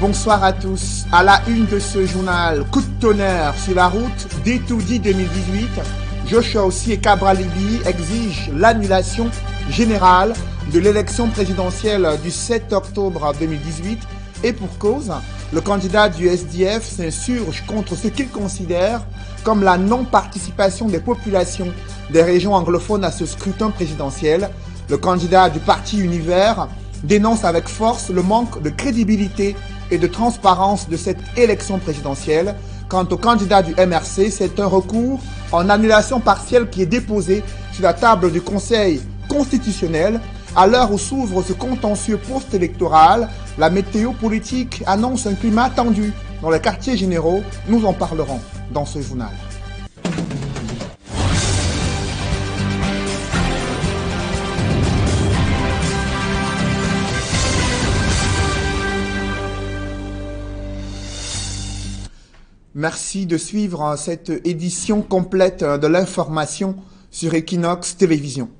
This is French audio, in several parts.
Bonsoir à tous. À la une de ce journal, coup de tonnerre sur la route d'Etoudi 2018. Joshua Aussi et Cabral Libby exigent l'annulation générale de l'élection présidentielle du 7 octobre 2018. Et pour cause, le candidat du SDF s'insurge contre ce qu'il considère comme la non-participation des populations des régions anglophones à ce scrutin présidentiel. Le candidat du parti Univers dénonce avec force le manque de crédibilité et de transparence de cette élection présidentielle. Quant au candidat du MRC, c'est un recours en annulation partielle qui est déposé sur la table du Conseil constitutionnel. À l'heure où s'ouvre ce contentieux post-électoral, la météo politique annonce un climat tendu dans les quartiers généraux. Nous en parlerons dans ce journal. Merci de suivre cette édition complète de l'information sur Equinox Télévision.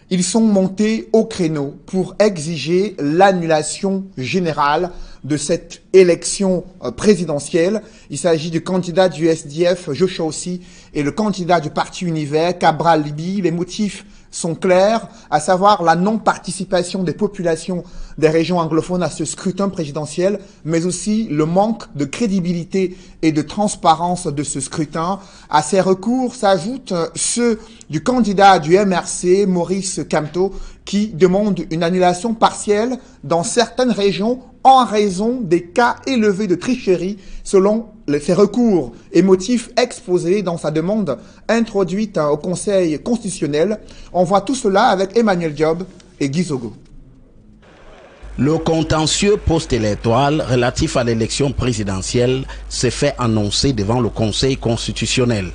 Ils sont montés au créneau pour exiger l'annulation générale de cette élection présidentielle. Il s'agit du candidat du SDF, Joshua Aussi, et le candidat du parti Univers, Cabral Libby. Les motifs sont clairs, à savoir la non-participation des populations des régions anglophones à ce scrutin présidentiel, mais aussi le manque de crédibilité et de transparence de ce scrutin. À ces recours s'ajoutent ceux du candidat du MRC, Maurice Kamto, qui demande une annulation partielle dans certaines régions en raison des cas élevés de tricherie selon ces recours et motifs exposés dans sa demande introduite au Conseil constitutionnel. On voit tout cela avec Emmanuel Diop et Guy Zogo. Le contentieux post-électoral relatif à l'élection présidentielle s'est fait annoncer devant le Conseil constitutionnel.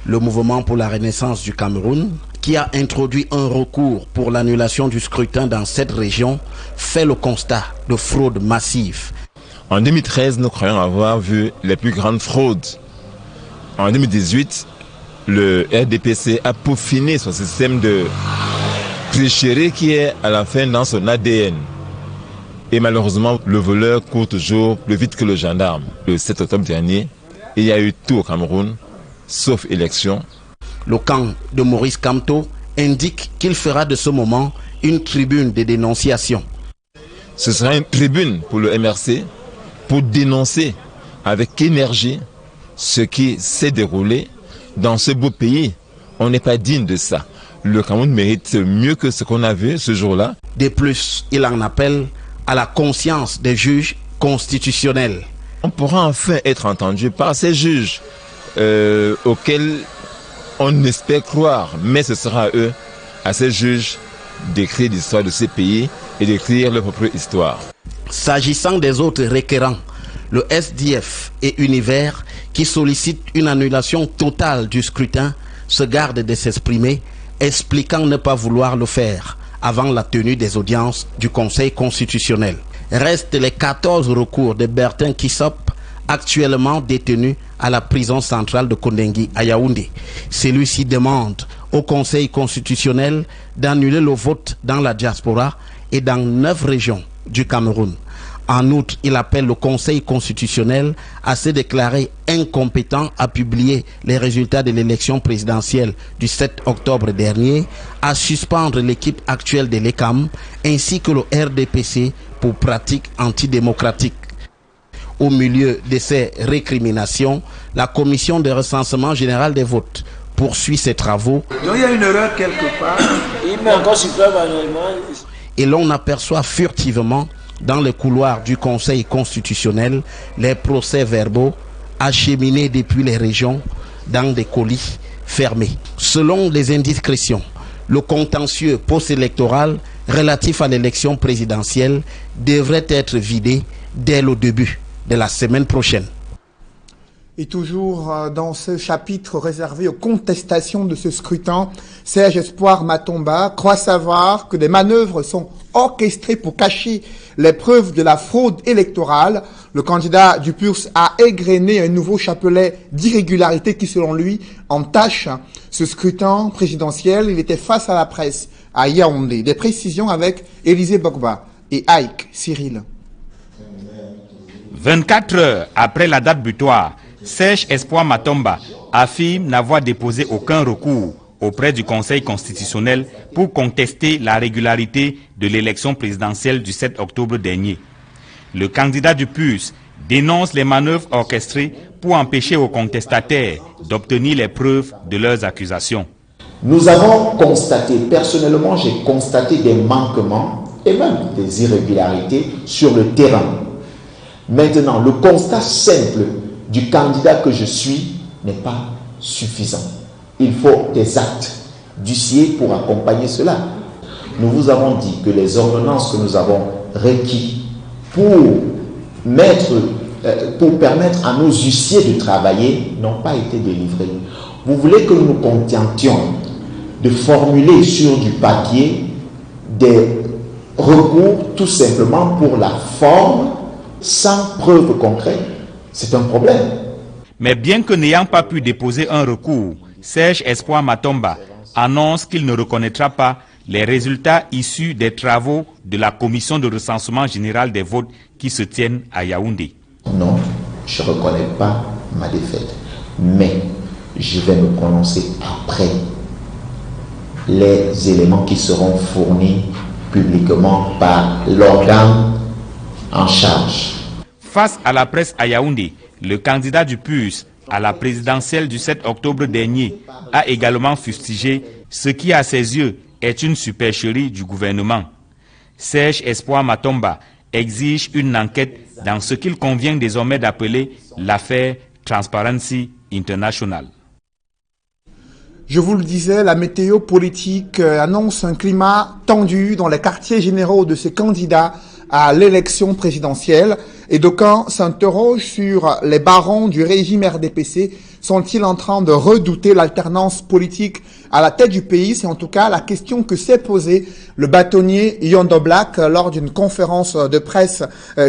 Le mouvement pour la renaissance du Cameroun, qui a introduit un recours pour l'annulation du scrutin dans cette région, fait le constat de fraude massive. En 2013, nous croyons avoir vu les plus grandes fraudes. En 2018, le RDPC a peaufiné son système de tricherie qui est à la fin dans son ADN. Et malheureusement, le voleur court toujours plus vite que le gendarme. Le 7 octobre dernier, il y a eu tout au Cameroun, sauf élection. Le camp de Maurice Kamto indique qu'il fera de ce moment une tribune de dénonciation. Ce sera une tribune pour le MRC pour dénoncer avec énergie ce qui s'est déroulé dans ce beau pays. On n'est pas digne de ça. Le Cameroun mérite mieux que ce qu'on a vu ce jour-là. De plus, il en appelle à la conscience des juges constitutionnels. On pourra enfin être entendu par ces juges auxquels on espère croire, mais ce sera à eux, à ces juges, d'écrire l'histoire de ces pays et d'écrire leur propre histoire. S'agissant des autres requérants, le SDF et Univers, qui sollicitent une annulation totale du scrutin, se gardent de s'exprimer, expliquant ne pas vouloir le faire avant la tenue des audiences du Conseil constitutionnel. Restent les 14 recours de Bertin Kissop, actuellement détenu à la prison centrale de Kondengui à Yaoundé. Celui-ci demande au Conseil constitutionnel d'annuler le vote dans la diaspora et dans 9 régions du Cameroun. En outre, il appelle le Conseil constitutionnel à se déclarer incompétent à publier les résultats de l'élection présidentielle du 7 octobre dernier, à suspendre l'équipe actuelle de l'ECAM ainsi que le RDPC pour pratiques antidémocratiques. Au milieu de ces récriminations, la commission de recensement général des votes poursuit ses travaux. Donc il y a une erreur quelque part. Et l'on aperçoit furtivement dans les couloirs du Conseil constitutionnel les procès-verbaux acheminés depuis les régions dans des colis fermés. Selon les indiscrétions, le contentieux post-électoral relatif à l'élection présidentielle devrait être vidé dès le début de la semaine prochaine. Et toujours dans ce chapitre réservé aux contestations de ce scrutin, Serge Espoir Matomba croit savoir que des manœuvres sont orchestrées pour cacher les preuves de la fraude électorale. Le candidat du PURS a égrené un nouveau chapelet d'irrégularités qui, selon lui, entache ce scrutin présidentiel. Il était face à la presse à Yaoundé. Des précisions avec Élisée Bogba et Ike Cyril. 24 heures après la date butoir, Serge Espoir Matomba affirme n'avoir déposé aucun recours auprès du Conseil constitutionnel pour contester la régularité de l'élection présidentielle du 7 octobre dernier. Le candidat du PUS dénonce les manœuvres orchestrées pour empêcher aux contestataires d'obtenir les preuves de leurs accusations. Nous avons constaté, personnellement j'ai constaté des manquements et même des irrégularités sur le terrain. Maintenant, le constat simple du candidat que je suis n'est pas suffisant. Il faut des actes d'huissier pour accompagner cela. Nous vous avons dit que les ordonnances que nous avons requises pour permettre à nos huissiers de travailler n'ont pas été délivrées. Vous voulez que nous nous contentions de formuler sur du papier des recours tout simplement pour la forme, sans preuve concrète? C'est un problème. Mais bien que n'ayant pas pu déposer un recours, Serge Espoir Matomba annonce qu'il ne reconnaîtra pas les résultats issus des travaux de la commission de recensement général des votes qui se tiennent à Yaoundé. Non, je ne reconnais pas ma défaite, mais je vais me prononcer après les éléments qui seront fournis publiquement par l'organe en charge. Face à la presse à Yaoundé, le candidat du PUS à la présidentielle du 7 octobre dernier a également fustigé ce qui, à ses yeux, est une supercherie du gouvernement. Serge Espoir Matomba exige une enquête dans ce qu'il convient désormais d'appeler l'affaire Transparency International. Je vous le disais, la météo politique annonce un climat tendu dans les quartiers généraux de ces candidats à l'élection présidentielle. Et d'aucuns s'interrogent sur les barons du régime RDPC. Sont-ils en train de redouter l'alternance politique à la tête du pays? C'est en tout cas la question que s'est posée le bâtonnier Yondo Black lors d'une conférence de presse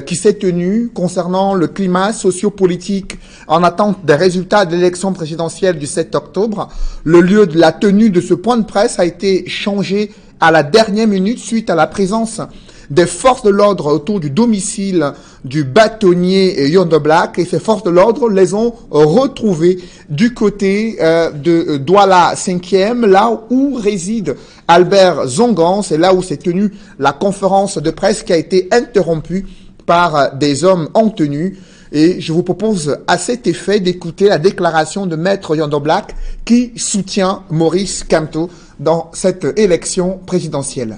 qui s'est tenue concernant le climat socio-politique en attente des résultats de l'élection présidentielle du 7 octobre. Le lieu de la tenue de ce point de presse a été changé à la dernière minute suite à la présence des forces de l'ordre autour du domicile du bâtonnier Yondo Black, et ces forces de l'ordre les ont retrouvés du côté de Douala 5e, là où réside Albert Zongan. C'est là où s'est tenue la conférence de presse qui a été interrompue par des hommes en tenue. Et je vous propose à cet effet d'écouter la déclaration de Maître Yondo Black qui soutient Maurice Kamto dans cette élection présidentielle.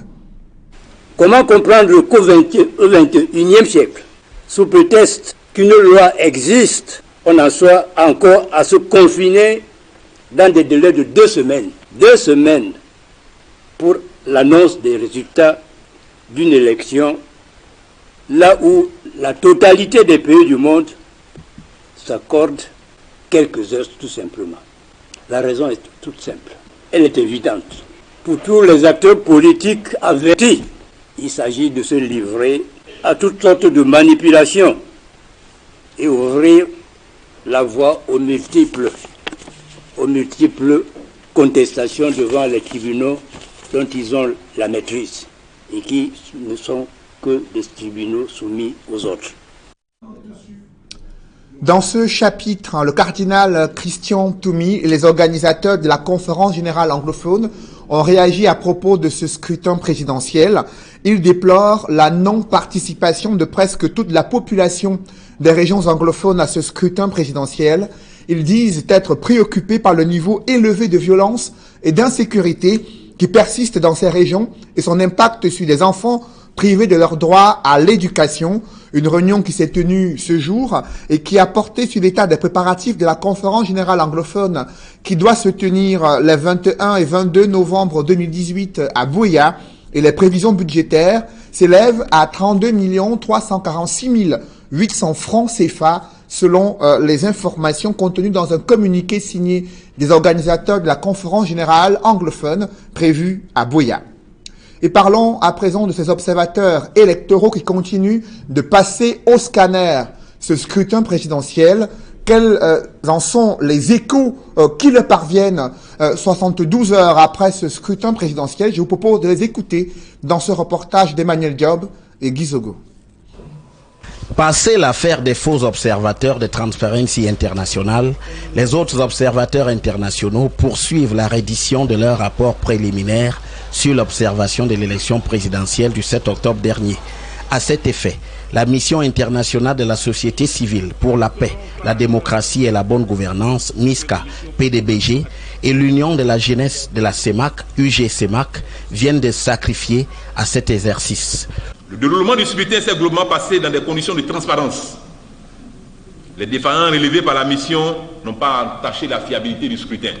Comment comprendre qu'au XXIe siècle, sous prétexte qu'une loi existe, on en soit encore à se confiner dans des délais de 2 semaines. 2 semaines pour l'annonce des résultats d'une élection, là où la totalité des pays du monde s'accorde quelques heures tout simplement. La raison est toute simple. Elle est évidente. Pour tous les acteurs politiques avertis, il s'agit de se livrer à toutes sortes de manipulations et ouvrir la voie aux multiples contestations devant les tribunaux dont ils ont la maîtrise et qui ne sont que des tribunaux soumis aux autres. Dans ce chapitre, le cardinal Christian Toumi et les organisateurs de la conférence générale anglophone ont réagi à propos de ce scrutin présidentiel. Ils déplorent la non-participation de presque toute la population des régions anglophones à ce scrutin présidentiel. Ils disent être préoccupés par le niveau élevé de violence et d'insécurité qui persiste dans ces régions et son impact sur les enfants privés de leur droit à l'éducation. Une réunion qui s'est tenue ce jour et qui a porté sur l'état des préparatifs de la conférence générale anglophone qui doit se tenir les 21 et 22 novembre 2018 à Buea, et les prévisions budgétaires s'élèvent à 32 346 800 francs CFA selon les informations contenues dans un communiqué signé des organisateurs de la conférence générale anglophone prévue à Buea. Et parlons à présent de ces observateurs électoraux qui continuent de passer au scanner ce scrutin présidentiel. Quels en sont les échos qui leur parviennent 72 heures après ce scrutin présidentiel? Je vous propose de les écouter dans ce reportage d'Emmanuel Diop et Guy Zogo. Passé l'affaire des faux observateurs de Transparency International, les autres observateurs internationaux poursuivent la reddition de leur rapport préliminaire sur l'observation de l'élection présidentielle du 7 octobre dernier. À cet effet, la mission internationale de la société civile pour la paix, la démocratie et la bonne gouvernance, MISCA, PDBG, et l'Union de la jeunesse de la CEMAC, UG-CEMAC, viennent de sacrifier à cet exercice. Le déroulement du scrutin s'est globalement passé dans des conditions de transparence. Les défaillances relevées par la mission n'ont pas entaché la fiabilité du scrutin.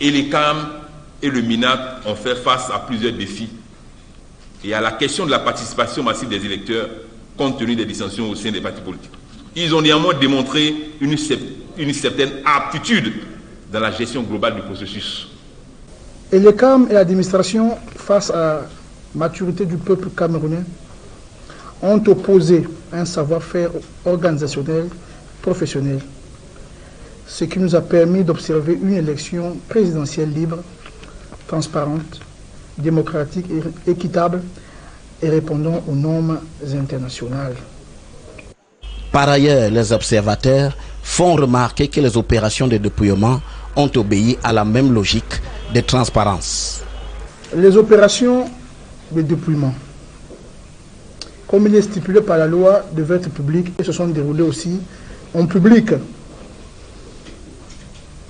Et les CAM et le MINAC ont fait face à plusieurs défis et à la question de la participation massive des électeurs compte tenu des dissensions au sein des partis politiques. Ils ont néanmoins démontré une certaine aptitude dans la gestion globale du processus. Et les CAM et l'administration, face à maturité du peuple camerounais, ont opposé un savoir-faire organisationnel, professionnel, ce qui nous a permis d'observer une élection présidentielle libre, transparente, démocratique et équitable et répondant aux normes internationales. Par ailleurs, les observateurs font remarquer que les opérations de dépouillement ont obéi à la même logique de transparence. Les opérations de dépouillement, comme il est stipulé par la loi, devaient être publiques et se sont déroulées aussi en public.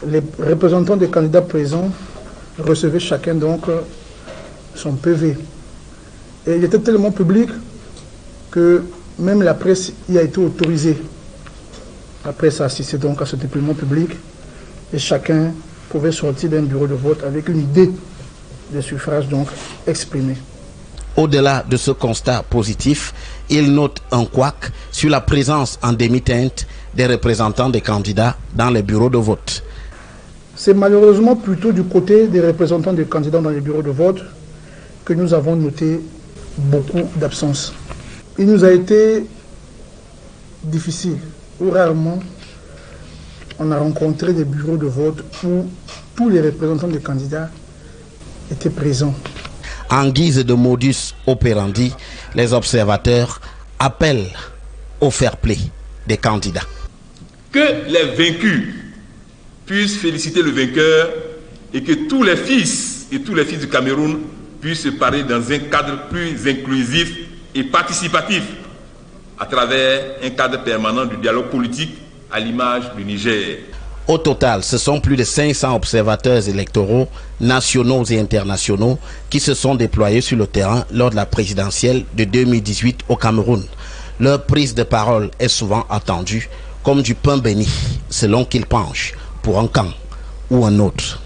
Les représentants des candidats présents recevaient chacun donc son PV. Et il était tellement public que même la presse y a été autorisée. La presse a assisté donc à ce dépouillement public et chacun pouvait sortir d'un bureau de vote avec une idée de suffrage donc exprimé. Au-delà de ce constat positif, il note un couac sur la présence en demi-teinte des représentants des candidats dans les bureaux de vote. C'est malheureusement plutôt du côté des représentants des candidats dans les bureaux de vote que nous avons noté beaucoup d'absences. Il nous a été difficile, ou rarement, on a rencontré des bureaux de vote où tous les représentants des candidats étaient présents. En guise de modus operandi, les observateurs appellent au fair play des candidats. Que les vaincus puissent féliciter le vainqueur et que tous les fils et tous les filles du Cameroun puissent se parler dans un cadre plus inclusif et participatif à travers un cadre permanent du dialogue politique à l'image du Niger. Au total, ce sont plus de 500 observateurs électoraux, nationaux et internationaux, qui se sont déployés sur le terrain lors de la présidentielle de 2018 au Cameroun. Leur prise de parole est souvent attendue comme du pain béni, selon qu'ils penchent pour un camp ou un autre.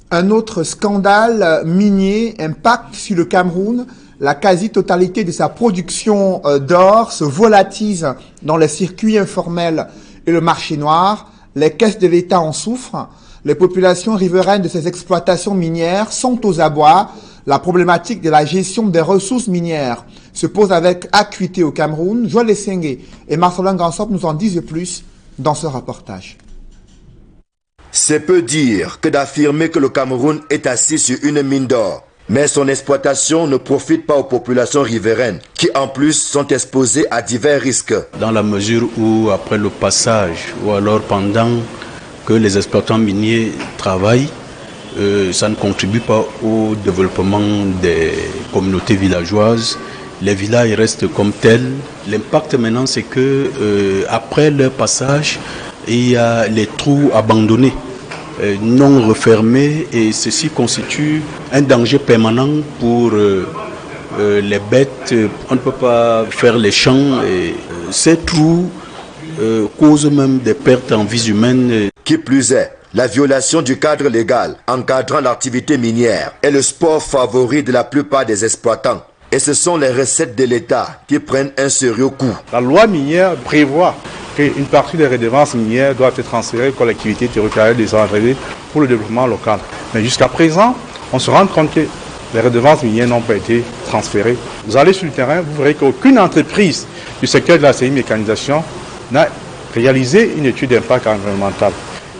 Un autre scandale minier impacte sur le Cameroun. La quasi-totalité de sa production d'or se volatise dans les circuits informels et le marché noir. Les caisses de l'État en souffrent. Les populations riveraines de ces exploitations minières sont aux abois. La problématique de la gestion des ressources minières se pose avec acuité au Cameroun. Joël Essengue et Marcelin Gansop nous en disent plus dans ce reportage. C'est peu dire que d'affirmer que le Cameroun est assis sur une mine d'or. Mais son exploitation ne profite pas aux populations riveraines, qui en plus sont exposées à divers risques. Dans la mesure où, après le passage, ou alors pendant que les exploitants miniers travaillent, ça ne contribue pas au développement des communautés villageoises. Les villages restent comme tels. L'impact maintenant, c'est que après leur passage, il y a les trous abandonnés, non refermés, et ceci constitue un danger permanent pour les bêtes. On ne peut pas faire les champs, et ces trous causent même des pertes en vies humaines. Qui plus est, la violation du cadre légal encadrant l'activité minière est le sport favori de la plupart des exploitants. Et ce sont les recettes de l'État qui prennent un sérieux coup. La loi minière prévoit qu'une partie des redevances minières doit être transférée aux collectivités territoriales décentralisées pour le développement local. Mais jusqu'à présent, on se rend compte que les redevances minières n'ont pas été transférées. Vous allez sur le terrain, vous verrez qu'aucune entreprise du secteur de la CI-mécanisation n'a réalisé une étude d'impact environnemental.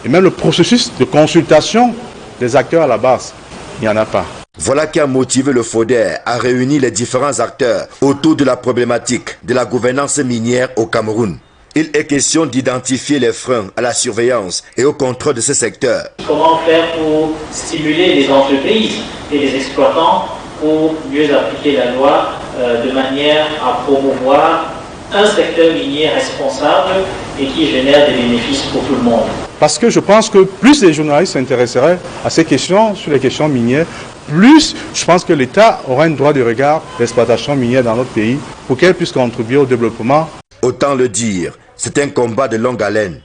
Et même le processus de consultation des acteurs à la base, il n'y en a pas. Voilà qui a motivé le FODER à réunir les différents acteurs autour de la problématique de la gouvernance minière au Cameroun. Il est question d'identifier les freins à la surveillance et au contrôle de ce secteur. Comment faire pour stimuler les entreprises et les exploitants pour mieux appliquer la loi de manière à promouvoir un secteur minier responsable et qui génère des bénéfices pour tout le monde. Parce que je pense que plus les journalistes s'intéresseraient à ces questions, sur les questions minières, plus je pense que l'État aura un droit de regard d'exploitation minière dans notre pays pour qu'elle puisse contribuer au développement. Autant le dire, c'est un combat de longue haleine.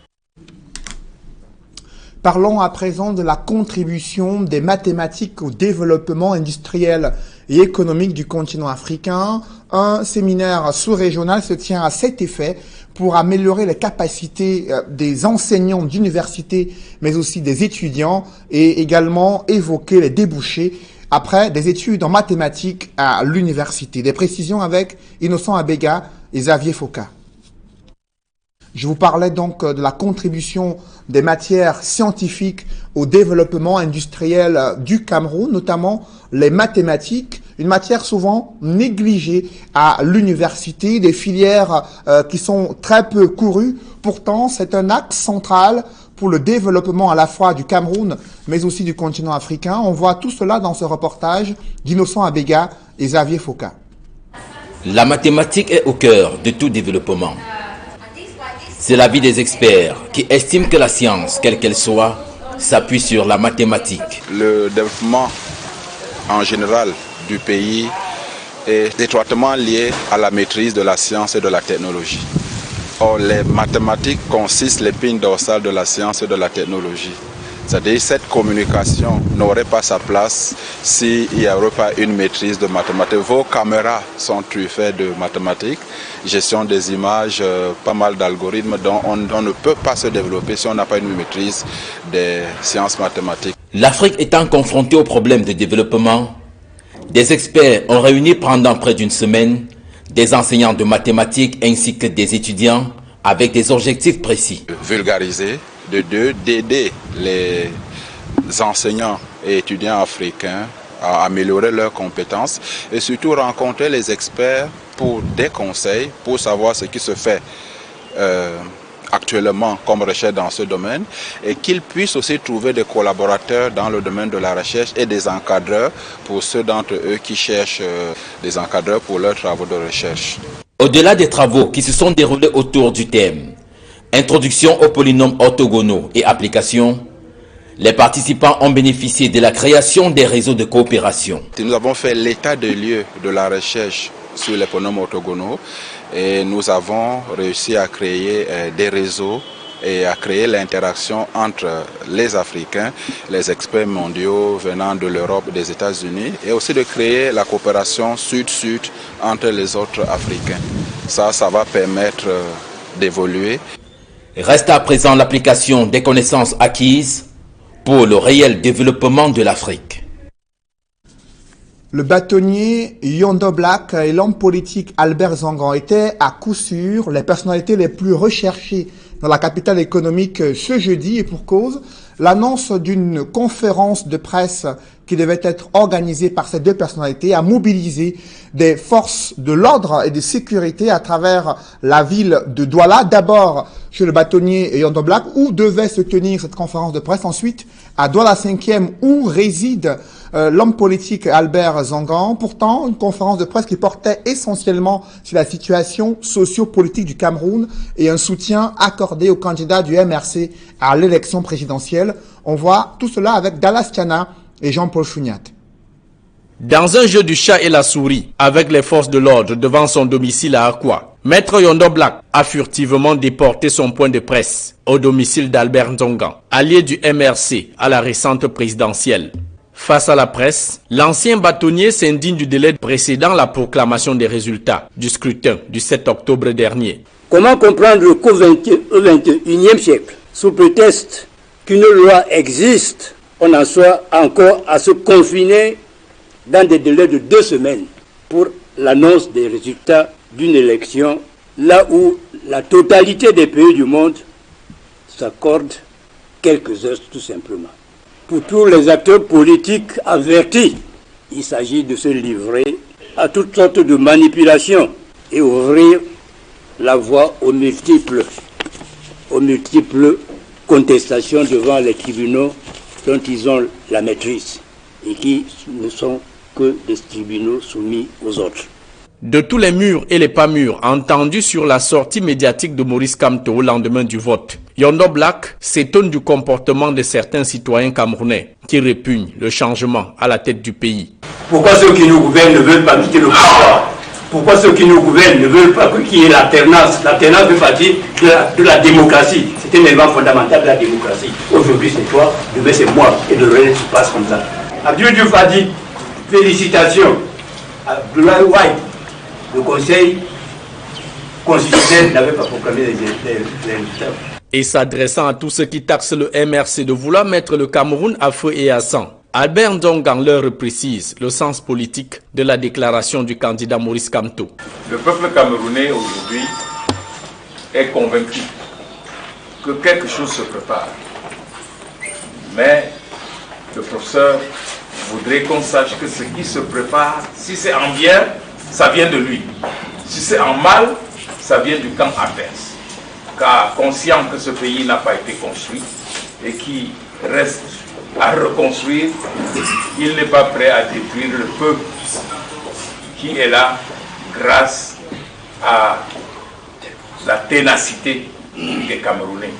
Parlons à présent de la contribution des mathématiques au développement industriel et économique du continent africain. Un séminaire sous-régional se tient à cet effet pour améliorer les capacités des enseignants d'université, mais aussi des étudiants, et également évoquer les débouchés après des études en mathématiques à l'université. Des précisions avec Innocent Abega et Xavier Foka. Je vous parlais donc de la contribution des matières scientifiques au développement industriel du Cameroun, notamment les mathématiques, une matière souvent négligée à l'université, des filières qui sont très peu courues. Pourtant, c'est un axe central pour le développement à la fois du Cameroun, mais aussi du continent africain. On voit tout cela dans ce reportage d'Innocent Abega et Xavier Foka. La mathématique est au cœur de tout développement. C'est l'avis des experts qui estiment que la science, quelle qu'elle soit, s'appuie sur la mathématique. Le développement en général du pays est étroitement lié à la maîtrise de la science et de la technologie. Or, les mathématiques consistent l'épine dorsale de la science et de la technologie. C'est-à-dire que cette communication n'aurait pas sa place s'il n'y aurait pas une maîtrise de mathématiques. Vos caméras sont truffées de mathématiques, gestion des images, pas mal d'algorithmes dont on ne peut pas se développer si on n'a pas une maîtrise des sciences mathématiques. L'Afrique étant confrontée aux problèmes de développement, des experts ont réuni pendant près d'une semaine des enseignants de mathématiques ainsi que des étudiants avec des objectifs précis. Vulgariser, d'aider les enseignants et étudiants africains à améliorer leurs compétences et surtout rencontrer les experts pour des conseils, pour savoir ce qui se fait actuellement comme recherche dans ce domaine et qu'ils puissent aussi trouver des collaborateurs dans le domaine de la recherche et des encadreurs pour ceux d'entre eux qui cherchent des encadreurs pour leurs travaux de recherche. Au-delà des travaux qui se sont déroulés autour du thème Introduction aux polynômes orthogonaux et applications, les participants ont bénéficié de la création des réseaux de coopération. Nous avons fait l'état des lieux de la recherche sur les polynômes orthogonaux et nous avons réussi à créer des réseaux et à créer l'interaction entre les Africains, les experts mondiaux venant de l'Europe, des États-Unis et aussi de créer la coopération sud-sud entre les autres Africains. Ça va permettre d'évoluer. Reste à présent l'application des connaissances acquises pour le réel développement de l'Afrique. Le bâtonnier Yondo Black et l'homme politique Albert Zangan étaient à coup sûr les personnalités les plus recherchées dans la capitale économique ce jeudi, et pour cause, l'annonce d'une conférence de presse qui devait être organisée par ces deux personnalités a mobilisé des forces de l'ordre et de sécurité à travers la ville de Douala. D'abord chez le bâtonnier Yondo Black où devait se tenir cette conférence de presse. Ensuite à Douala 5e où réside l'homme politique Albert Zangan. Pourtant, une conférence de presse qui portait essentiellement sur la situation socio-politique du Cameroun et un soutien accordé au candidat du MRC à l'élection présidentielle. On voit tout cela avec Dallas Tiana et Jean-Paul Chouniat. Dans un jeu du chat et la souris, avec les forces de l'ordre devant son domicile à Akwa, Maître Yondo Black a furtivement déporté son point de presse au domicile d'Albert Zangan, allié du MRC à la récente présidentielle. Face à la presse, l'ancien bâtonnier s'indigne du délai précédant la proclamation des résultats du scrutin du 7 octobre dernier. Comment comprendre qu'au XXIe siècle, sous prétexte qu'une loi existe, on en soit encore à se confiner dans des délais de 2 semaines pour l'annonce des résultats d'une élection, là où la totalité des pays du monde s'accorde quelques heures tout simplement. Pour tous les acteurs politiques avertis Il s'agit de se livrer à toutes sortes de manipulations et ouvrir la voie aux multiples contestations devant les tribunaux dont ils ont la maîtrise et qui ne sont que des tribunaux soumis aux autres. De tous les murs et les pas mûrs entendus sur la sortie médiatique de Maurice Kamto au lendemain du vote, Yondo Black s'étonne du comportement de certains citoyens camerounais qui répugnent le changement à la tête du pays. Pourquoi ceux qui nous gouvernent ne veulent pas quitter le pouvoir? Pourquoi ceux qui nous gouvernent ne veulent pas qu'il y ait l'alternance? L'alternance fait partie de la démocratie. C'est un élément fondamental de la démocratie. Aujourd'hui c'est toi, demain c'est moi, et le reste se passe comme ça. Abdou Diouf a dit félicitations à Abdoulaye Wade. Le Conseil constitutionnel n'avait pas proclamé les résultats. Et s'adressant à tous ceux qui taxent le MRC de vouloir mettre le Cameroun à feu et à sang, Albert Ndongan leur précise le sens politique de la déclaration du candidat Maurice Kamto. Le peuple camerounais aujourd'hui est convaincu que quelque chose se prépare. Mais le professeur voudrait qu'on sache que ce qui se prépare, si c'est en bien, ça vient de lui. Si c'est en mal, ça vient du camp adverse. Car conscient que ce pays n'a pas été construit et qui reste à reconstruire, il n'est pas prêt à détruire le peuple qui est là grâce à la ténacité des Camerounais.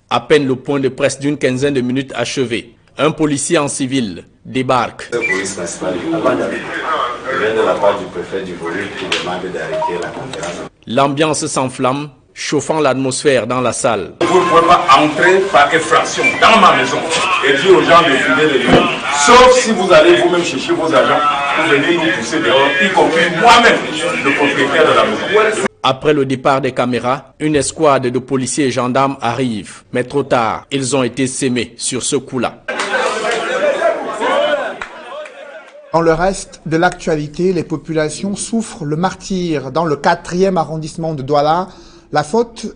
À peine le point de presse d'une quinzaine de minutes achevé, un policier en civil débarque. Le police principal vient de la part du préfet du Volume qui demande d'arrêter la conférence. L'ambiance s'enflamme, chauffant l'atmosphère dans la salle. Vous ne pouvez pas entrer par effraction dans ma maison et dire aux gens de filer les lieux. Sauf si vous allez vous-même chercher vos agents, vous venez nous pousser dehors, y compris moi-même, le propriétaire de la maison. Après le départ des caméras, une escouade de policiers et gendarmes arrive. Mais trop tard, ils ont été sémés sur ce coup-là. Dans le reste de l'actualité, les populations souffrent le martyre dans le 4e arrondissement de Douala. La faute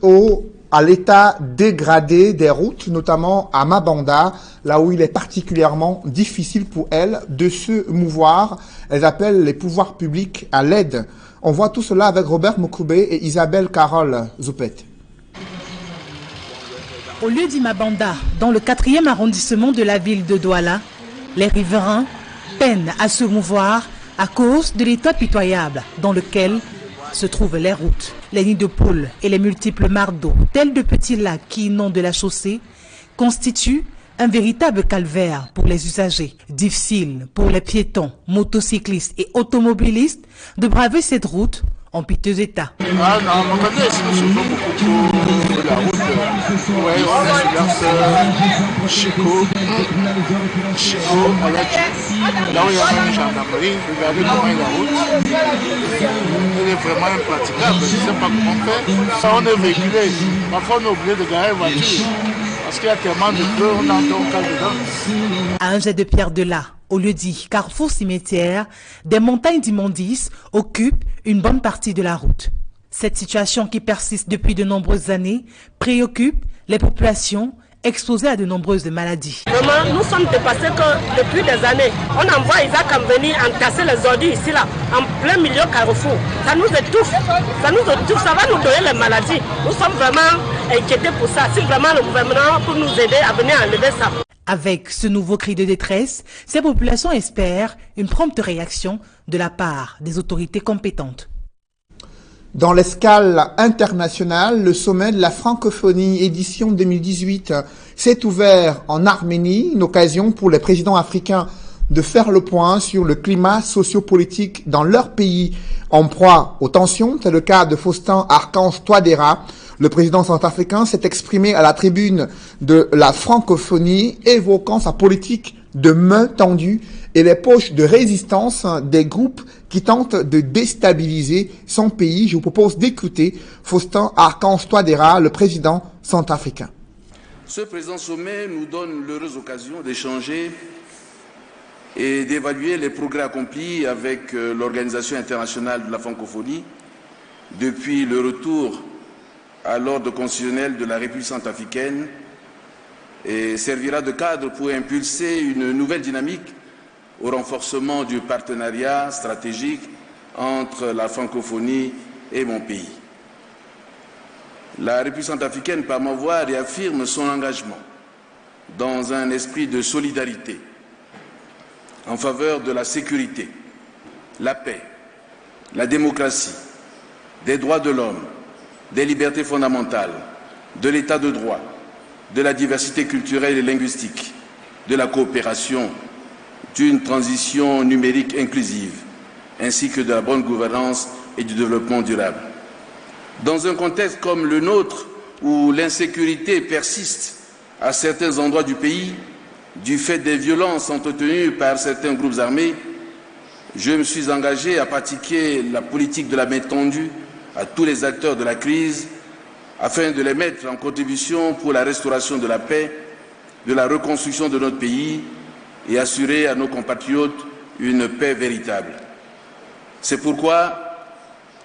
à l'état dégradé des routes, notamment à Mabanda, là où il est particulièrement difficile pour elles de se mouvoir. Elles appellent les pouvoirs publics à l'aide. On voit tout cela avec Robert Mokoubé et Isabelle Carole Zoupet. Au lieu d'Imabanda, dans le 4e arrondissement de la ville de Douala, les riverains peinent à se mouvoir à cause de l'état pitoyable dans lequel se trouvent les routes. Les nids de poules et les multiples mares d'eau, tels de petits lacs qui inondent la chaussée, constituent un véritable calvaire pour les usagers. Difficile pour les piétons, motocyclistes et automobilistes de braver cette route en piteux état. Ah non, on connaît, nous souffrons beaucoup de la route. Ouais, on est sur l'axe Chico, là où il y a une gendarmerie, regardez comment est la route. Elle est vraiment impraticable, je ne sais pas comment faire. Ça, on est véhiculé, parfois on est obligé de garer la voiture. Parce qu'il y a tellement de peur, on entend cas dedans. À un jet de pierre de là, au lieu dit carrefour cimetière, des montagnes d'immondices occupent une bonne partie de la route. Cette situation qui persiste depuis de nombreuses années préoccupe les populations exposées à de nombreuses maladies. Vraiment, nous sommes dépassés que depuis des années. On envoie Isaac à venir entasser les ordures ici, là, en plein milieu carrefour. Ça nous étouffe, ça va nous donner les maladies. Nous sommes vraiment inquiétés pour ça. Si vraiment le gouvernement peut nous aider à venir enlever ça. Avec ce nouveau cri de détresse, ces populations espèrent une prompte réaction de la part des autorités compétentes. Dans l'escale internationale, le sommet de la francophonie édition 2018 s'est ouvert en Arménie, une occasion pour les présidents africains de faire le point sur le climat sociopolitique dans leur pays en proie aux tensions. C'est le cas de Faustin Archange Touadéra. Le président centrafricain s'est exprimé à la tribune de la francophonie, évoquant sa politique de main tendue et les poches de résistance des groupes qui tentent de déstabiliser son pays. Je vous propose d'écouter Faustin Archange Touadéra, le président centrafricain. Ce présent sommet nous donne l'heureuse occasion d'échanger et d'évaluer les progrès accomplis avec l'Organisation internationale de la francophonie depuis le retour à l'ordre constitutionnel de la République centrafricaine et servira de cadre pour impulser une nouvelle dynamique au renforcement du partenariat stratégique entre la francophonie et mon pays. La République centrafricaine, par ma voix, réaffirme son engagement dans un esprit de solidarité en faveur de la sécurité, la paix, la démocratie, des droits de l'homme, des libertés fondamentales, de l'état de droit, de la diversité culturelle et linguistique, de la coopération, d'une transition numérique inclusive, ainsi que de la bonne gouvernance et du développement durable. Dans un contexte comme le nôtre, où l'insécurité persiste à certains endroits du pays, du fait des violences entretenues par certains groupes armés, je me suis engagé à pratiquer la politique de la main tendue à tous les acteurs de la crise, afin de les mettre en contribution pour la restauration de la paix, de la reconstruction de notre pays et assurer à nos compatriotes une paix véritable. C'est pourquoi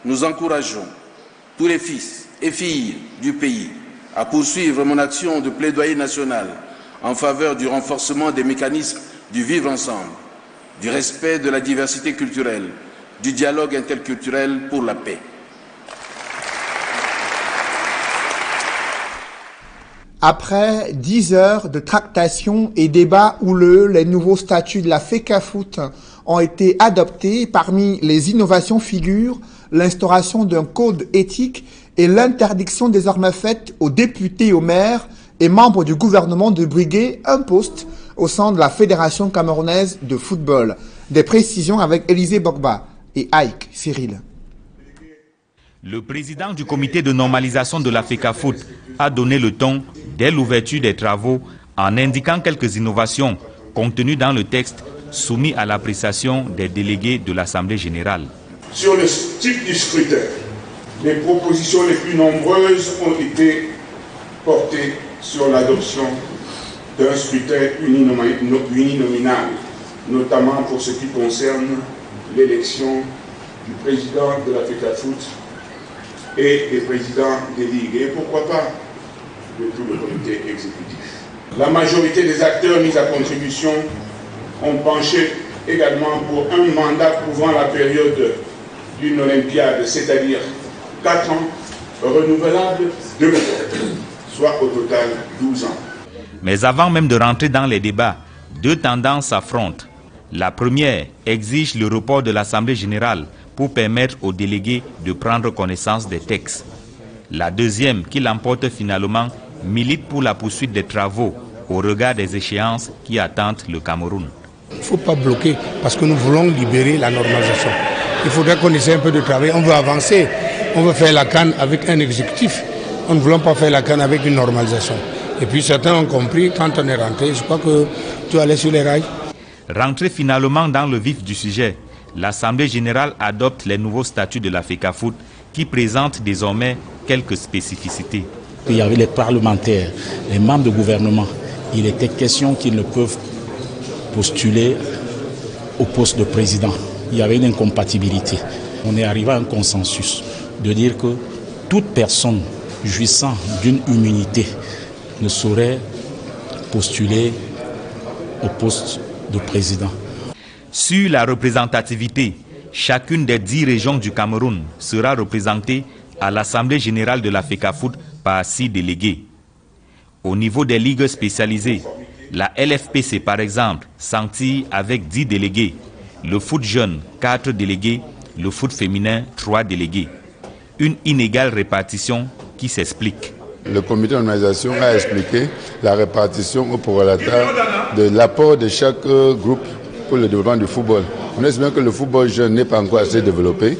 nous encourageons tous les fils et filles du pays à poursuivre mon action de plaidoyer national en faveur du renforcement des mécanismes du vivre ensemble, du respect de la diversité culturelle, du dialogue interculturel pour la paix. Après 10 heures de tractations et débats houleux, les nouveaux statuts de la FECAFOOT ont été adoptés. Parmi les innovations figurent l'instauration d'un code éthique et l'interdiction désormais faite aux députés et aux maires et membres du gouvernement de briguer un poste au sein de la Fédération camerounaise de football. Des précisions avec Élisée Bogba et Ike Cyril. Le président du comité de normalisation de la FECAFOOT a donné le ton dès l'ouverture des travaux en indiquant quelques innovations contenues dans le texte soumis à l'appréciation des délégués de l'Assemblée générale. Sur le type du scrutin, les propositions les plus nombreuses ont été portées sur l'adoption d'un scrutin uninominal, notamment pour ce qui concerne l'élection du président de la FECAFOOT et des présidents des ligues, et pourquoi pas de tout le comité exécutif. La majorité des acteurs mis à contribution ont penché également pour un mandat couvrant la période d'une Olympiade, c'est-à-dire 4 ans, renouvelable 2 fois, soit au total 12 ans. Mais avant même de rentrer dans les débats, deux tendances s'affrontent. La première exige le report de l'Assemblée générale pour permettre aux délégués de prendre connaissance des textes. La deuxième, qui l'emporte finalement, milite pour la poursuite des travaux au regard des échéances qui attendent le Cameroun. Il ne faut pas bloquer parce que nous voulons libérer la normalisation. Il faudrait qu'on essaie un peu de travail. On veut avancer. On veut faire la CAN avec un exécutif. On ne voulons pas faire la CAN avec une normalisation. Et puis certains ont compris, quand on est rentré, je crois que tu allais sur les rails. Rentré finalement dans le vif du sujet, l'Assemblée générale adopte les nouveaux statuts de la FECAFOOT qui présentent désormais quelques spécificités. Il y avait les parlementaires, les membres du gouvernement. Il était question qu'ils ne peuvent postuler au poste de président. Il y avait une incompatibilité. On est arrivé à un consensus de dire que toute personne jouissant d'une immunité ne saurait postuler au poste de président. Sur la représentativité, chacune des 10 régions du Cameroun sera représentée à l'Assemblée générale de la FECAFOOT par 6 délégués. Au niveau des ligues spécialisées, la LFPC par exemple s'en tire avec 10 délégués, le foot jeune 4 délégués, le foot féminin 3 délégués. Une inégale répartition qui s'explique. Le comité de normalisation a expliqué la répartition au prorata de l'apport de chaque groupe pour le développement du football. On estime que le football jeune n'est pas encore assez développé.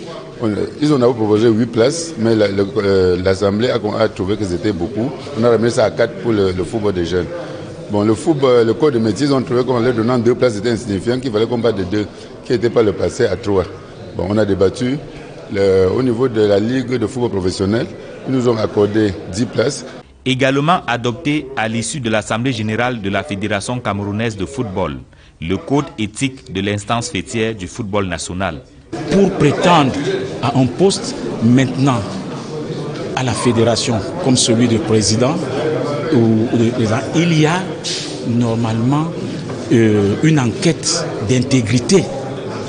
Ils ont proposé 8 places, mais l'Assemblée a trouvé que c'était beaucoup. On a remis ça à 4 pour le football des jeunes. Bon, le corps de métier, ils ont trouvé qu'en leur donnant 2 places, c'était insignifiant, qu'il fallait qu'on parte de 2, qui n'était pas le passé à 3. Bon, on a débattu. Au niveau de la Ligue de football professionnel, ils nous ont accordé 10 places. Également adopté à l'issue de l'Assemblée générale de la Fédération camerounaise de football, le code éthique de l'instance fêtière du football national. Pour prétendre à un poste maintenant à la fédération, comme celui de président, il y a normalement une enquête d'intégrité.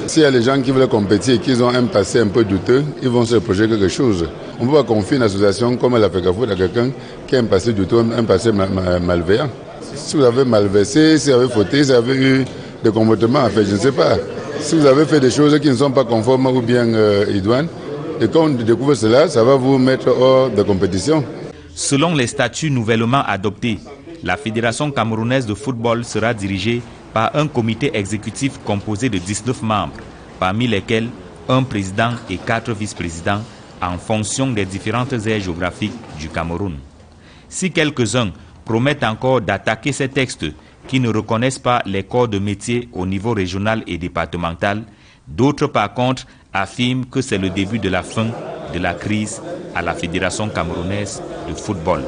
S'il y a des gens qui veulent compétir et qui ont un passé un peu douteux, ils vont se reprocher quelque chose. On ne peut pas confier une association comme la FECAFOOT à quelqu'un qui a un passé douteux, un passé malveillant. Si vous avez malversé, si vous avez fauté, si vous avez eu des comportements à faire, je ne sais pas. Si vous avez fait des choses qui ne sont pas conformes ou bien idoines, et quand on découvre cela, ça va vous mettre hors de compétition. Selon les statuts nouvellement adoptés, la Fédération camerounaise de football sera dirigée par un comité exécutif composé de 19 membres, parmi lesquels un président et 4 vice-présidents en fonction des différentes aires géographiques du Cameroun. Si quelques-uns promettent encore d'attaquer ces textes qui ne reconnaissent pas les corps de métier au niveau régional et départemental, d'autres par contre affirment que c'est le début de la fin de la crise à la Fédération camerounaise de football.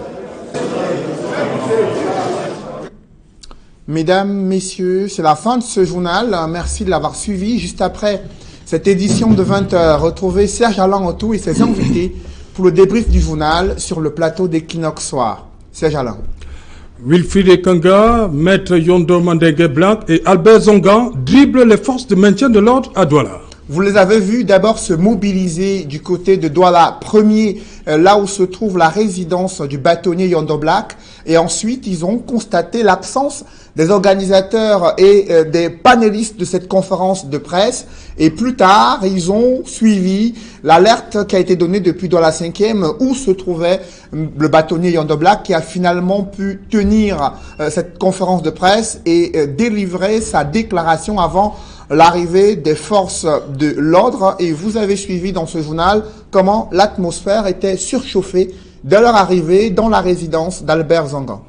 Mesdames, Messieurs, c'est la fin de ce journal. Merci de l'avoir suivi. Juste après cette édition de 20h, retrouvez Serge Alain Otou et ses invités pour le débrief du journal sur le plateau d'Equinox Soir. Serge Alain. Wilfried Ekanga, Maître Yondo Mandenge Blanc et Albert Zongan dribblent les forces de maintien de l'ordre à Douala. Vous les avez vus d'abord se mobiliser du côté de Douala, premier, là où se trouve la résidence du bâtonnier Yondo Black, et ensuite ils ont constaté l'absence des organisateurs et des panélistes de cette conférence de presse, et plus tard ils ont suivi l'alerte qui a été donnée depuis Douala 5e où se trouvait le bâtonnier Yondo Black, qui a finalement pu tenir cette conférence de presse et délivrer sa déclaration avant l'arrivée des forces de l'ordre. Et vous avez suivi dans ce journal comment l'atmosphère était surchauffée dès leur arrivée dans la résidence d'Albert Zongan.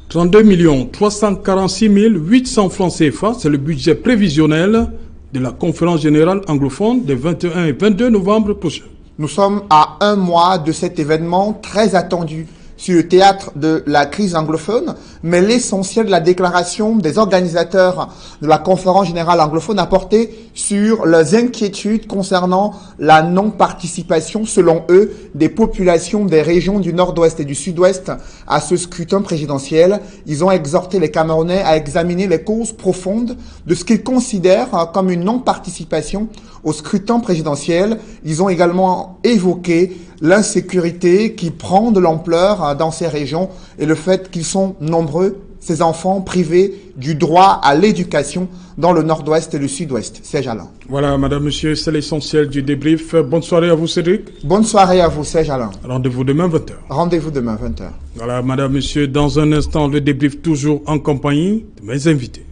32 346 800 francs CFA, c'est le budget prévisionnel de la conférence générale anglophone des 21 et 22 novembre prochains. Nous sommes à un mois de cet événement très attendu sur le théâtre de la crise anglophone, mais l'essentiel de la déclaration des organisateurs de la conférence générale anglophone a porté sur leurs inquiétudes concernant la non-participation, selon eux, des populations des régions du nord-ouest et du sud-ouest à ce scrutin présidentiel. Ils ont exhorté les Camerounais à examiner les causes profondes de ce qu'ils considèrent comme une non-participation au scrutin présidentiel. Ils ont également évoqué l'insécurité qui prend de l'ampleur dans ces régions et le fait qu'ils sont nombreux, ces enfants privés du droit à l'éducation dans le nord-ouest et le sud-ouest. Serge Alain. Voilà, madame, monsieur, c'est l'essentiel du débrief. Bonne soirée à vous, Cédric. Bonne soirée à vous, Serge Alain. Rendez-vous demain 20h. Rendez-vous demain 20h. Voilà, madame, monsieur, dans un instant, le débrief toujours en compagnie de mes invités.